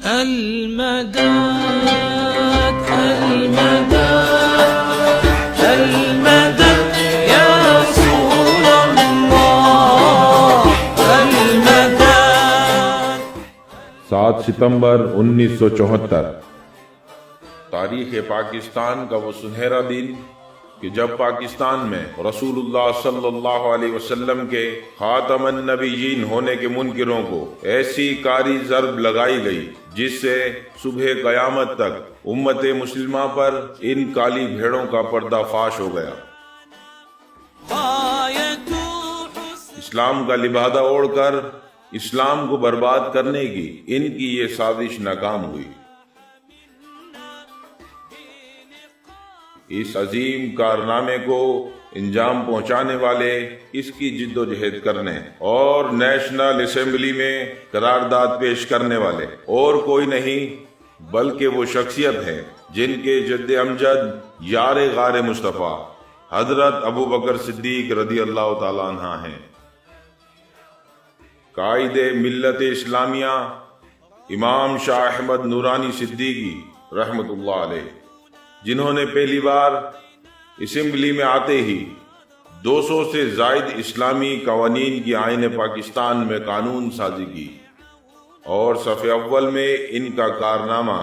المدد المدد المدد يا رسول الله المدد۔ 7 ستمبر 1974 تاریخ پاکستان کا وہ سنہرا دن کہ جب پاکستان میں رسول اللہ صلی اللہ علیہ وسلم کے خاتم النبیین ہونے کے منکروں کو ایسی کاری ضرب لگائی گئی جس سے صبح قیامت تک امت مسلمہ پر ان کالی بھیڑوں کا پردہ فاش ہو گیا۔ اسلام کا لبادہ اوڑھ کر اسلام کو برباد کرنے کی ان کی یہ سازش ناکام ہوئی۔ اس عظیم کارنامے کو انجام پہنچانے والے اس کی جد و جہد کرنے اور نیشنل اسمبلی میں قرارداد پیش کرنے والے اور کوئی نہیں بلکہ وہ شخصیت ہے جن کے جد امجد یار غار مصطفیٰ حضرت ابو بکر صدیق رضی اللہ تعالیٰ عنہ ہیں۔ قائد ملت اسلامیہ امام شاہ احمد نورانی صدیقی رحمت اللہ علیہ، جنہوں نے پہلی بار اسمبلی میں آتے ہی 200 سے زائد اسلامی قوانین کی آئین پاکستان میں قانون سازی کی، اور صف اول میں ان کا کارنامہ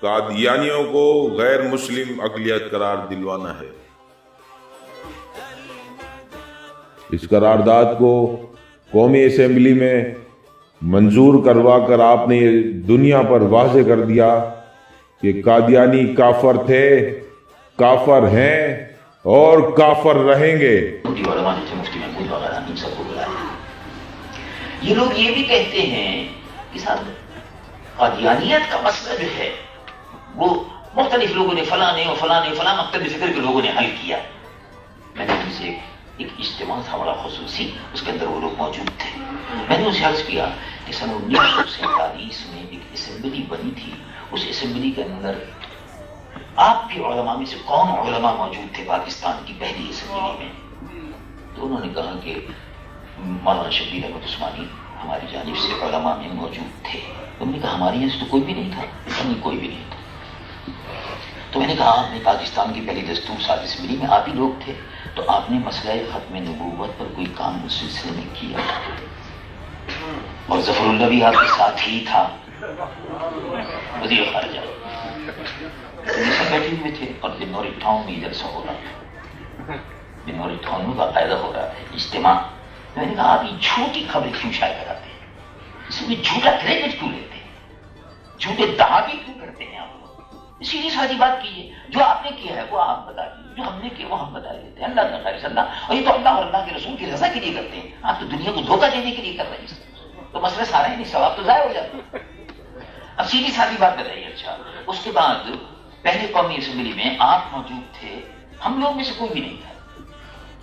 قادیانیوں کو غیر مسلم اقلیت قرار دلوانا ہے۔ اس قرارداد کو قومی اسمبلی میں منظور کروا کر آپ نے دنیا پر واضح کر دیا کہ قادیانی کافر تھے، کافر ہیں اور کافر رہیں گے۔ علماء تھے، مفتی محمود وغیرہ ان سب کو بلایا۔ یہ لوگ یہ بھی کہتے ہیں کہ صاحب قادیانیت کا مسئلہ جو ہے وہ مختلف لوگوں نے فلاں مکتب فکر کے لوگوں نے حل کیا۔ میں نے ان سے ایک اجتماع تھا بڑا خصوصی، اس کے اندر وہ لوگ موجود تھے۔ میں نے ان سے عرض کیا کہ سن 1947 میں ایک اسمبلی بنی تھی، اس اسمبلی کے اندر آپ کے علماء میں سے کون علماء موجود تھے پاکستان کی پہلی اسمبلی میں؟ تو انہوں نے کہا کہ مولانا شبیر احمد عثمانی ہماری جانب سے علماء میں موجود تھے۔ تو میں نے کہا ہمارے یہاں سے تو کوئی بھی نہیں تھا، کوئی بھی نہیں تھا۔ تو میں نے کہا آپ نے پاکستان کی پہلی دستور ساز اسمبلی میں آپ ہی لوگ تھے، تو آپ نے مسئلہ ختم نبوت پر کوئی کام اس سلسلے میں کیا؟ اور ظفر اللہ بھی آپ کے ساتھ ہی تھا، وزیر خارجہ سیکرٹری میں تھے، اور بنوری ٹاؤن میں جلسہ ہو رہا تھا، بنوری ٹاؤن میں باقاعدہ ہو رہا ہے اجتماع۔ میں نے کہا آپ یہ جھوٹی خبریں کیوں شائع کراتے ہیں؟ اس میں جھوٹا کریڈٹ کیوں لیتے ہیں؟ جھوٹے دعوے کیوں کرتے ہیں آپ لوگ؟ سیدھی سادی بات کیجیے، جو آپ نے کیا ہے وہ آپ بتا دیجیے، جو ہم نے کیا وہ ہم بتا دیتے ہیں۔ اللہ کا خیر اللہ، اور یہ تو اللہ اور اللہ کے رسول کی رضا کے لیے کرتے ہیں، آپ تو دنیا کو دھوکہ دینے کے لیے کر رہے ہیں، تو مسئلہ سارا ہی نہیں، ثواب تو ضائع ہو جاتا ہے۔ اب سیدھی سادی بات بتائیے۔ اچھا، اس کے بعد پہلے قومی اسمبلی میں آپ موجود تھے، ہم لوگ میں سے کوئی بھی نہیں تھا،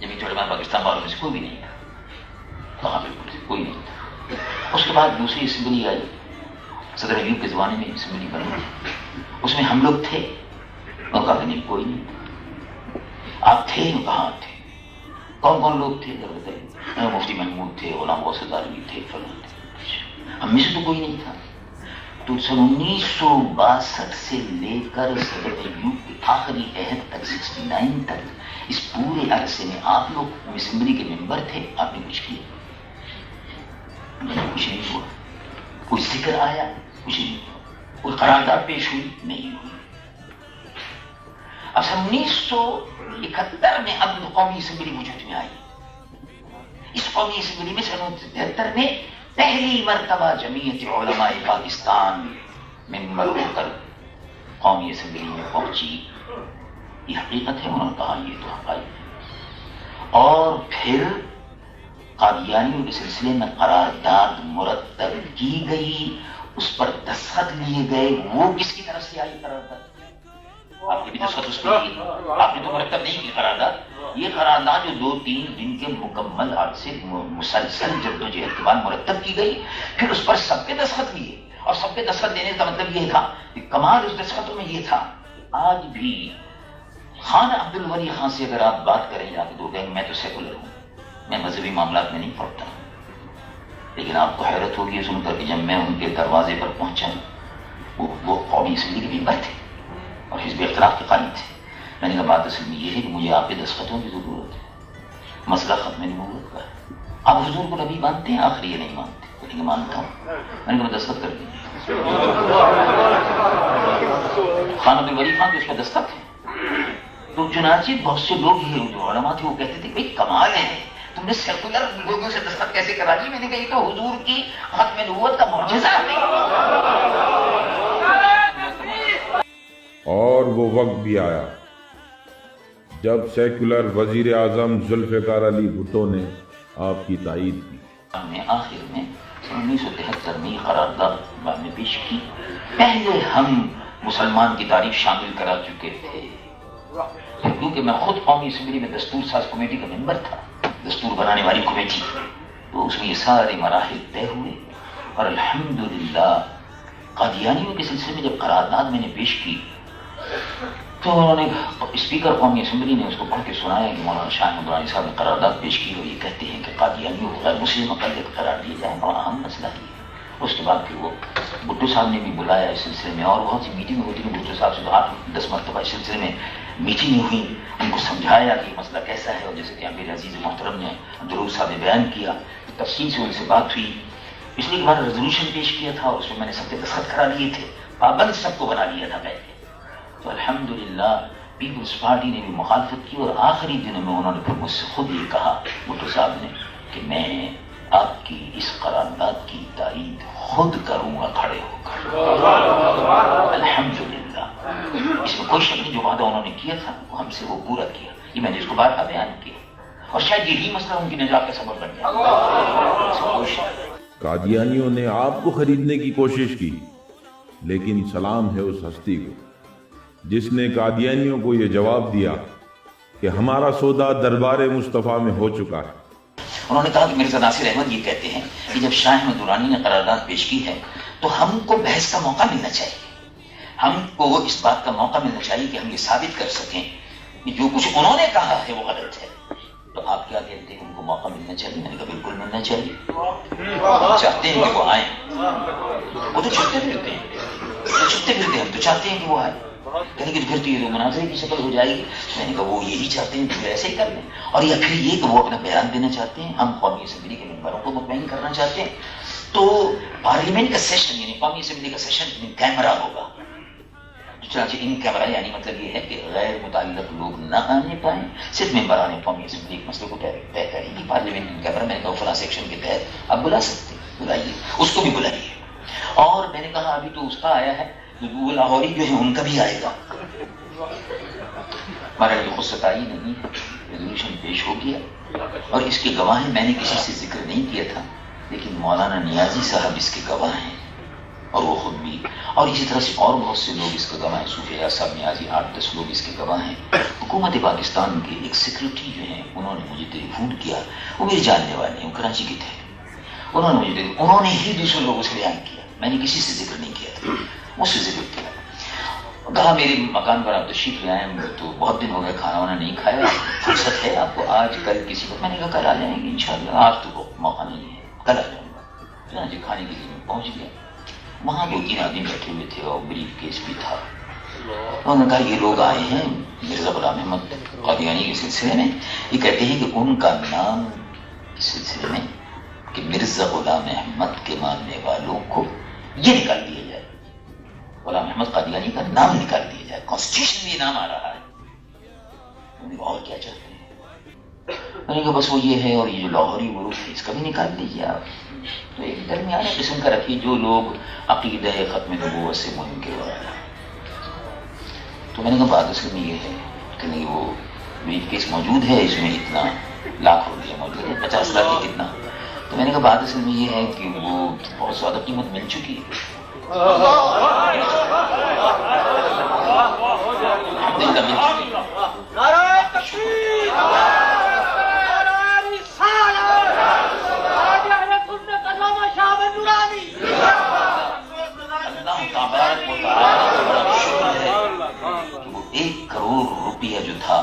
جمعیت علماء پاکستان والوں میں سے کوئی بھی نہیں تھا، کہاں بالکل کوئی نہیں تھا۔ اس کے بعد دوسری اسمبلی آئی، صدر ایوب کے زمانے میں اسمبلی بنی، اس میں ہم لوگ تھے، اور کہا کہ نہیں کوئی نہیں تھا۔ آپ تھے کہاں تھے؟ کون کون لوگ تھے ذرا بتائیے؟ مفتی محمود تھے، غلام غوث الدالوی تھے، فلاں تھے، ہم میں سے تو کوئی نہیں تھا۔ تو سن 1962 سے لے کر صدر ایوب کے آخری عہد تک 69 تک اس پورے عرصے میں آپ لوگ اسمبلی کے ممبر تھے، آپ نے کچھ کیا؟ کچھ نہیں ہوا۔ کوئی ذکر آیا؟ کچھ نہیں ہوا۔ کوئی قرارداد پیش ہوئی؟ نہیں ہوئی۔ اب 1971 میں اب قومی اسمبلی وجود میں آئی۔ اس قومی اسمبلی میں سن 1973 میں پہلی مرتبہ جمعیت علماء پاکستان ممبر ہو کر قومی اسمبلی میں پہنچی۔ یہ حقیقت ہے، انہوں نے کہا یہ تو حقائق ہے۔ اور پھر قادیانیوں کے سلسلے میں قرارداد مرتب کی گئی، اس پر دستخط لیے گئے۔ وہ کس کی طرف سے آئی قرارداد؟ آپ نے بھی دستخط اس پر کی، آپ نے تو مرتب نہیں کی قرارداد۔ یہ قرارداد جو 2-3 دن کے مکمل عرصے مسلسل جدوجہد کے بعد مرتب کی گئی، پھر اس پر سب کے دستخط لیے، اور سب کے دستخط دینے کا مطلب یہ تھا کہ کمال اس دستخطوں میں یہ تھا۔ آج بھی خان عبد الولی خان سے اگر آپ بات کریں جا کے تو کہیں میں تو سیکولر ہوں، میں مذہبی معاملات میں نہیں پڑتا، لیکن آپ کو حیرت ہوگی سن کر کہ جب میں ان کے دروازے پر پہنچا وہ قومی اسمبلی کے ممبر تھے اور حزب اختلاف کے قائد تھے. میں نے کہا بات اصل میں یہ ہے کہ مجھے آپ کے دستخطوں کی ضرورت ہے. مسئلہ ختم نبوت کا ہے. آپ حضور کو نبی مانتے ہیں؟ آخر یہ نہیں مانتے. لیکن مانتا ہوں. میں نے کہا دستخط کر دیجیے. خان عبد الولی خان جو اس کا دستخط ہے. تو چنانچہ بہت سے لوگ یہ جو علماء تھے وہ کہتے تھے بھائی کمال ہے, تم نے سیکولر لوگوں سے دستخط کیسے کرا دی؟ میں نے کہا یہ تو حضور کی ختم نبوت کا معجزہ ہے. اور وہ وقت بھی آیا جب سیکولر وزیر اعظم ذوالفقار علی بھٹو نے آپ کی تائید کی. ہم نے آخر میں 1973 میں قرارداد میں پیش کی. پہلے ہم مسلمان کی تاریخ شامل کرا چکے تھے کیونکہ میں خود قومی اسمبلی میں دستور ساز کمیٹی کا ممبر تھا, دستور بنانے والی کمیٹی. تو اس میں یہ سارے مراحل طے ہوئے اور الحمدللہ قادیانیوں کے سلسلے میں جب قرارداد میں نے پیش کی تو انہوں نے اسپیکر قومی اسمبلی نے اس کو پڑھ کے سنایا کہ مولانا شاہ احمد نورانی صاحب نے قرارداد پیش کی اور یہ کہتے ہیں کہ قادیانیوں کو غیر مسلم مقلد قرار دیا جائے. بڑا اہم مسئلہ ہے. اس کے بعد پھر وہ بھٹو صاحب نے بھی بلایا اس سلسلے میں اور بہت سی میٹنگ ہوتی ہیں. بھٹو صاحب سے 8-10 مرتبہ اس سلسلے میں میٹنگیں ہوئی, ان کو سمجھایا کہ یہ مسئلہ کیسا ہے. اور جیسے کہ امیر عزیز محترم نے عبدالروف صاحب نے بیان کیا, تفصیل سے ان سے بات ہوئی. پچھلی بار ریزولوشن پیش کیا تھا اور اس میں نے سب کے دستخط کرا لیے تھے, پابند سب کو بنا لیا تھا پہلے. تو الحمدللہ پیپلز پارٹی نے بھی مخالفت کی اور آخری دنوں میں انہوں نے پھر مجھ سے خود یہ کہا بھٹو صاحب نے کہ میں آپ کی اس قرارداد کی تائید خود کروں گا کھڑے ہو کر. الحمدللہ اس میں کوئی شک نہیں, جو وعدہ انہوں نے کیا تھا وہ ہم سے وہ پورا کیا. یہ میں نے اس کو بارہا بیان کیا اور شاید یہی مسئلہ ان کی نجات کا سبب بن جائے. قادیانیوں نے آپ کو خریدنے کی کوشش کی, لیکن سلام ہے اس ہستی کو جس نے قادیانیوں کو یہ جواب دیا کہ ہمارا سودا دربار مصطفیٰ میں ہو چکا ہے. انہوں نے کہا کہ مرزا ناصر احمد یہ کہتے ہیں کہ جب شاہ احمد درانی نے قرارداد پیش کی ہے تو ہم کو بحث کا موقع ملنا چاہیے, ہم کو اس بات کا موقع ملنا چاہیے کہ ہم یہ ثابت کر سکیں کہ جو کچھ انہوں نے کہا ہے وہ غلط ہے. تو آپ کیا کہتے ہیں ان کو موقع ملنا چاہیے؟ میں نے کہا بالکل ملنا چاہیے. ہم چاہتے ہیں کہ وہ آئیں. وہ تو چھپتے پھرتے ہیں, ہم تو چاہتے ہیں کہ وہ آئیں. کہیں کہ پھر تو یہ مناظرے کی شکل ہو جائے گی. میں نے کہا وہ یہی چاہتے ہیں کہ ایسے ہی کر لیں, اور یا پھر یہ کہ وہ اپنا بیان دینا چاہتے ہیں, ہم قومی اسمبلی کے ممبروں کو مطمئن کرنا چاہتے ہیں. تو پارلیمنٹ کا سیشن یعنی قومی اسمبلی کا سیشن ان کیمرہ ہوگا. چنانچہ ان کیمرہ یعنی مطلب یہ ہے کہ غیر متعلق لوگ نہ آنے پائیں, صرف ممبران قومی اسمبلی کے مسئلے کو طے کریں گی. پارلیمنٹ ان کیمرہ میں نے کہا فلاں سیکشن کے تحت آپ بلا سکتے ہیں, بلائیے, اس کو بھی بلائیے. اور میں نے کہا ابھی تو اس کا آیا ہے, وہ لاہوری جو ہے ان کا بھی آئے گا. ہمارا یہ خود ستائی نہیں ہے, ریزولوشن پیش ہو گیا اور اس کے گواہ میں نے کسی سے ذکر نہیں کیا تھا, لیکن مولانا نیازی صاحب اس کے گواہ ہیں اور وہ خود بھی, اور اسی طرح سے اور بہت سے لوگ اس کے گواہ ہیں. صوفی ریاض صاحب نیازی 8-10 لوگ اس کے گواہ ہیں. حکومت پاکستان کے ایک سیکرٹری جو ہیں انہوں نے مجھے ٹیلی فون کیا, وہ میرے جاننے والے ہیں, وہ کراچی کے تھے. انہوں نے ہی دوسرے لوگوں سے بیان کیا, میں نے کسی سے ذکر نہیں کیا تھا, مجھ سے ذکر کیا. کہا میرے مکان پر آپ تشریف لے آئے, تو بہت دن ہو گئے کھانا وانا نہیں کھایا, فرصت ہے آپ کو آج کل کسی کو؟ میں نے کہا کل آ جائیں گے انشاءاللہ, آج تو موقع نہیں ہے, کل آ جاؤں گا. چنانچہ کھانے کے لیے میں پہنچ گیا. وہاں 2-3 آدمی بیٹھے ہوئے تھے اور بریف کیس بھی تھا. انہوں نے کہا یہ لوگ آئے ہیں مرزا غلام احمد قادیانی کے سلسلے میں, یہ کہتے ہیں کہ ان کا نام اس سلسلے میں کہ مرزا غلام احمد کے ماننے والوں کو یہ نکال دیا جائے, غلام احمد قادیانی کا نام نکال دیا جائے, کانسٹیٹیوشن میں یہ نام آ رہا ہے. اور کیا چاہتے ہیں؟ میں نے کہا بس وہ یہ ہے, اور یہ جو لاہوری ورود ہے اس کا بھی نکال دیجیے آپ. تو ایک درمیانے قسم کا رکھیے جو لوگ عقیدہ ختم نبوت سے منکر ہو رہے ہیں. تو میں نے کہا بات اصل میں یہ ہے کہ نہیں, وہ بریف کیس موجود ہے, اس میں اتنا لاکھ روپیہ موجود ہے, 50 لاکھ کی کتنا. تو میں نے کہا بات اصل میں یہ ہے کہ وہ بہت زیادہ قیمت مل چکی ہے. ایک کروڑ روپیہ جو تھا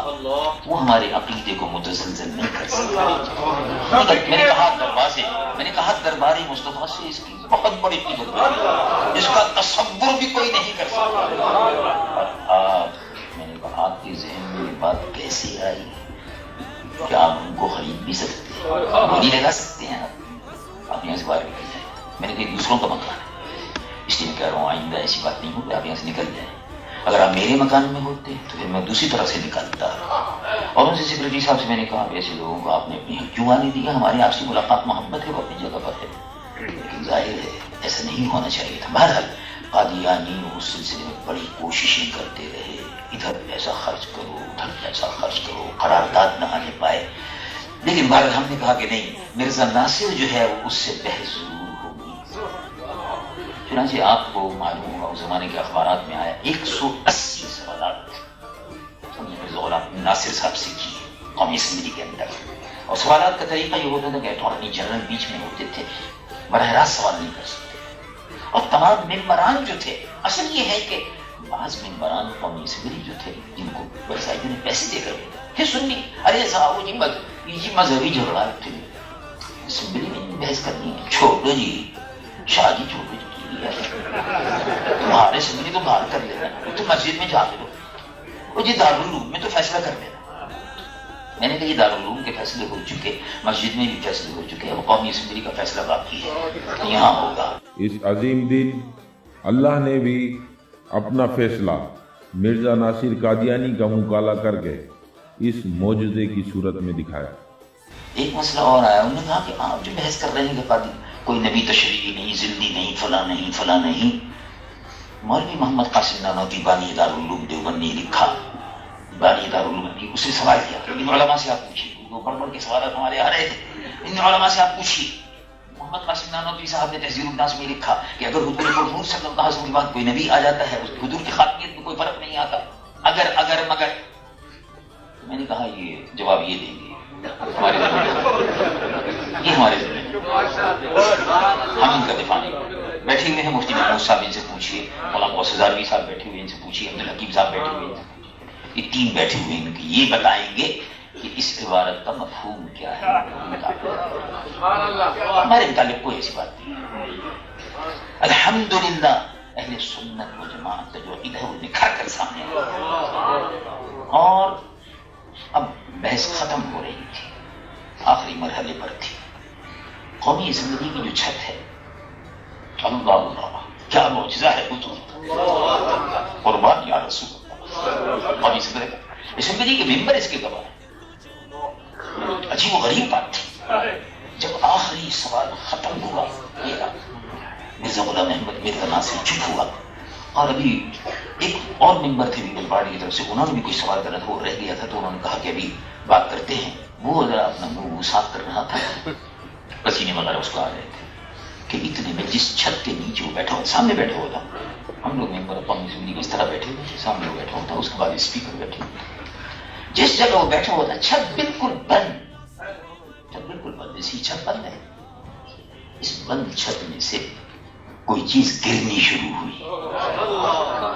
وہ ہمارے عقیدے کو متزلزل نہیں کر سکتا. میں نے کہا دربار مصطفیٰ سے اس کی بہت بڑی قیمت ہے جس کا تصور بھی کوئی نہیں کر سکتا. اور میں نے کہا آپ کے ذہن میں یہ بات کیسے آئی؟ کیا آپ ان کو خرید بھی سکتے ہیں؟ بولی لگا سکتے ہیں آپ یہاں سے باہر نکل جائیں. میں نے کہا دوسروں کا مکان ہے، اس لیے میں کہہ رہا ہوں آئندہ ایسی بات نہیں ہوگی، آپ یہاں سے نکل جائیں. اگر آپ میرے مکان میں ہوتے تو پھر میں دوسری طرف سے نکلتا. اور ان سے سیکریٹری صاحب سے میں نے کہا ایسے لوگوں کو آپ نے اپنی حق کیوں آنے دیا؟ ہماری آپ سے ملاقات محبت ہے، وہ اپنی جگہ پر ہے، لیکن ظاہر ہے ایسا نہیں ہونا چاہیے تھا. بہرحال قادیانی اس سلسلے میں بڑی کوششیں کرتے رہے، ادھر پیسہ خرچ کرو ادھر پیسہ خرچ کرو، قرارداد نہ آنے پائے. لیکن بہرحال ہم نے کہا کہ نہیں، مرزا ناصر جو ہے وہ اس سے بحث ضرور ہوگی. چنانچہ آپ کو معلوم ہوگا اس زمانے کے اخبارات میں آیا 180 سوالات مرزا غلام ناصر صاحب سے کیے قومی اسمبلی کے اندر. اور سوالات کا طریقہ یہ ہوتا تھا کہ اٹارنی جنرل بیچ میں ہوتے تھے، براہ راست سوال نہیں کر سکتے. اور تمام ممبران جو تھے، اصل یہ ہے کہ بعض ممبران قومی اسمبلی جو تھے جن کو ویبسائٹ نے پیسے دے کر پھر سننی، ارے صاحب جی مذہبی جھگڑا تھے، اسمبلی میں بحث کرنی ہے، چھوڑو جی شادی چھوڑو جی، تمہارے اسمبلی تو باہر کر لینا، تو مسجد میں جا کے لو، وہ جی دارالعلوم میں تو فیصلہ کر لینا. میں نے کہا یہ دارالعلوم کے فیصلے ہو چکے، مسجد میں بھی فیصلے ہو چکے، اب قومی اسمبلی کا فیصلہ باقی ہے، یہاں ہوگا. اس عظیم دن اللہ نے بھی اپنا فیصلہ مرزا ناصر قادیانی کا مکالمہ کر کے اس معجزے کی صورت میں دکھایا. ایک مسئلہ اور آیا، انہوں نے کہا کہ آپ جو بحث کر رہے ہیں کہ قاضی کوئی نبی تشریعی نہیں، زندی نہیں، فلاں نہیں فلاں نہیں. مولوی محمد قاسم نانوتوی بانی دارالعلوم دیوبند نے لکھا، بانی دارالعلوم نے اس سے سوال کیا کہ ان علماء سے آپ پوچھیے، وہ بڑھ بڑھ کے سوالات ہمارے آ رہے تھے، ان علماء سے آپ پوچھیے. محمد قاسم نانوتوی صاحب نے تہذیب الناس میں لکھا کہ اگر حضور پرنور صلی اللہ علیہ وسلم کے بعد کوئی نبی آ جاتا ہے، اس حضور کی خاتمیت میں کوئی فرق نہیں آتا، اگر مگر. میں نے کہا یہ جواب یہ دیں گے ہمارے یہ ہمارے ہم ان کا دفاع نہیں. بیٹھے ہوئے ہیں مفتی محمود صاحب، ان سے پوچھیے، مولانا غوث زاروی صاحب بیٹھے ہوئے ان سے پوچھیے، عبدالحکیم صاحب بیٹھے ہوئے ان سے پوچھیے. یہ تین بیٹھے ہوئے ہیں کہ یہ بتائیں گے کہ اس عبارت کا مفہوم کیا ہے. ہمارے متعلق کوئی ایسی بات نہیں. الحمدللہ اہل سنت و جماعت جو ادھر نکھر کر سامنے آیا، اور اب بحث ختم ہو رہی تھی، آخری مرحلے پر تھی. قومی اسمبلی کی جو چھت ہے، اللہ اللہ کیا معجزہ ہے حضور، قربان یا رسول اللہ. قومی اسمبلی کے ممبر اس کے گواہ ہیں. عجیب و غریب بات تھی، جب آخری سوال ختم ہوا، مرزا غلام احمد مرزا ناصر چپ ہوا، اور ابھی ایک اور ممبر تھے پیپل پارٹی کی طرف سے، انہوں نے بھی کوئی سوال کرنا تھا، وہ رہ گیا تھا، تو انہوں نے کہا کہ ابھی بات کرتے ہیں. وہ ذرا اپنا منہ صاف کر رہا تھا، پسینے وغیرہ اس کو آ رہے تھے کہ اتنے میں جس چھت کے نیچے وہ بیٹھا ہوا، سامنے بیٹھا ہوا تھا، ہم لوگ ممبر قومی اسمبلی اس طرح بیٹھے ہوئے تھے، سامنے وہ بیٹھا ہوا تھا، اس کے بعد اسپیکر بیٹھے ہوئے تھے. جس جگہ وہ بیٹھا ہوا تھا چھت بالکل بند، چھت بالکل بند، اسی چھت بند ہے. اس بند چھت میں سے کوئی چیز گرنی شروع ہوئی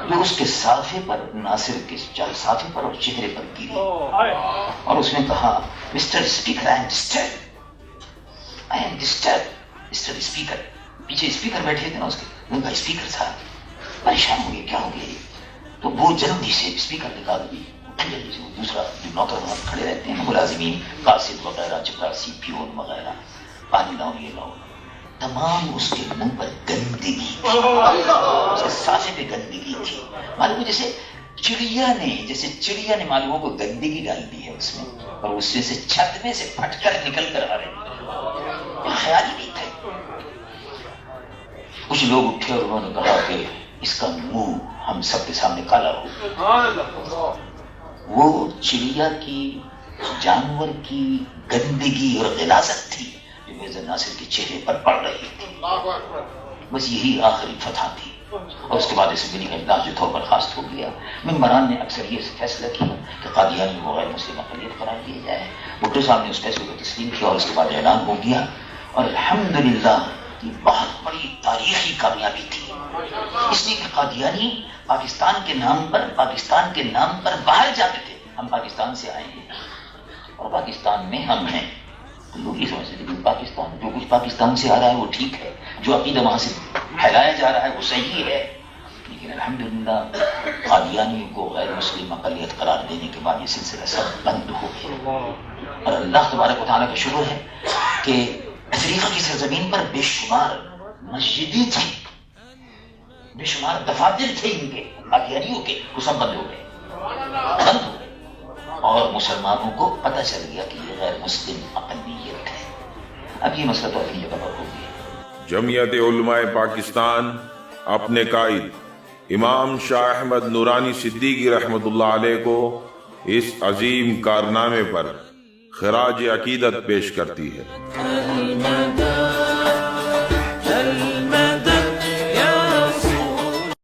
جو اس کے صافے پر، ناصر کے صافے پر اور چہرے پر گری، اور اس نے کہا mister speaker I am disturb. Mister speaker, پیچھے اسپیکر بیٹھے تھے نا اس کے، انہوں نے کہا اسپیکر صاحب پریشان ہو گئے، کیا ہو گیا؟ تو وہ جلدی سے اسپیکر نکال دی، جلدی سے دوسرا جو نوکر وہاں کھڑے رہتے ہیں ملازمین، قاصد وغیرہ، چپراسی، پیون وغیرہ، پانی لاؤ یہ لاؤ، تمام اس کے منہ پر گندگی تھی، اس کے صافے پہ گندگی تھی. معلوم جیسے چڑیا نے معلوموں کو گندگی ڈال دی ہے اس میں، اور اس سے چھت میں سے پھٹ کر نکل کر آ رہے ہیں، خیال ہی نہیں تھا. کچھ لوگ اٹھے اور انہوں نے کہا کہ اس کا منہ ہم سب کے سامنے کالا ہو. وہ چڑیا کی، جانور کی گندگی اور غلاظت تھی جو مرزا ناصر کے چہرے پر پڑ رہی تھی. بس یہی آخری فتح تھی، اور اس کے بعد اسمبلی کا اجلاس جو تھا برخاست ہو گیا. ممبران نے اکثر یہ فیصلہ کیا کہ قادیانی کو غیر مسلم اقلیت قرار دیا جائے. بھٹو صاحب نے اس فیصلے کو تسلیم کیا، اور اس کے بعد اعلان ہو گیا. اور الحمدللہ یہ بہت بڑی تاریخی کامیابی تھی، اس لیے کہ قادیانی پاکستان کے نام پر باہر جاتے تھے. ہم پاکستان سے آئے ہیں اور پاکستان میں ہم ہیں. لوگ یہ سمجھتے تھے کہ پاکستان جو کچھ پاکستان سے آ رہا ہے وہ ٹھیک ہے، جو عقیدہ وہاں سے پھیلایا جا رہا ہے وہ صحیح ہے، لیکن الحمدللہ قادیانیوں کو غیر مسلم اقلیت قرار دینے کے بعد یہ سلسلہ سب بند ہو گیا، اور اللہ تبارک و تعالیٰ کا شکر ہے کہ افریقہ کی سرزمین پر بے شمار مسجدیں تھیں، بے شمار دفاتر تھے ان کے قادیانیوں کے، وہ سب بند ہو گئے، بند ہو گئے، اور مسلمانوں کو پتہ چل گیا کہ یہ غیر مسلم اقلیت ہے۔ اب یہ مسئلہ تو اپنی جگہ پر ہو گیا۔ جمعیت علماء پاکستان اپنے قائد امام شاہ احمد نورانی صدیقی رحمۃ اللہ علیہ کو اس عظیم کارنامے پر خراج عقیدت پیش کرتی ہے۔